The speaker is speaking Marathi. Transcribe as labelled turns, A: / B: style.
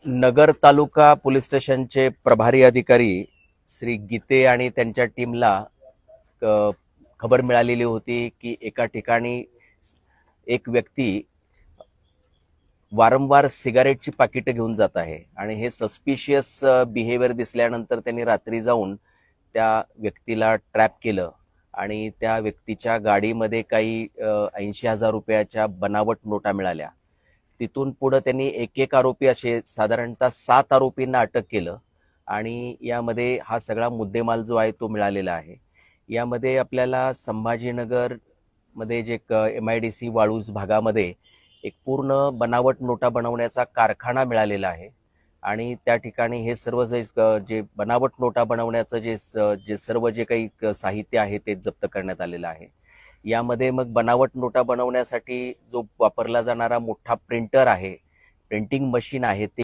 A: नगर तालुका पोलीस स्टेशनचे प्रभारी अधिकारी श्री गीते आणि त्यांच्या टीमला अ, खबर मिळालेली होती की एका ठिकाणी एक व्यक्ती वारंवार सिगारेटची पाकिटं घेऊन जात आहे आणि हे सस्पिशियस बिहेवियर दिसल्यानंतर त्यांनी रात्री जाऊन त्या व्यक्तीला ट्रॅप केलं आणि त्या व्यक्तीच्या गाडीमध्ये काही 80,000 रुपयाच्या बनावट नोटा मिळाल्या. तिथून पुढे त्यांनी एक एक आरोपी असे साधारणतः 7 आरोपींना अटक केलं आणि यामध्ये हा सगळा मुद्देमाल जो आहे तो मिळालेला आहे. यामध्ये आपल्याला संभाजीनगर मध्ये जे MIDC वाळूज भागामध्ये एक पूर्ण बनावट नोटा बनवण्याचा कारखाना मिळालेला आहे आणि त्या ठिकाणी हे सर्व जे बनावट नोटा बनवण्याचं जे सर्व जे काही साहित्य आहे ते जप्त करण्यात आलेलं आहे. यामध्ये मग बनावट नोटा बनवण्यासाठी जो वापरला जाणारा मोठा प्रिंटर आहे, प्रिंटिंग मशीन आहे ते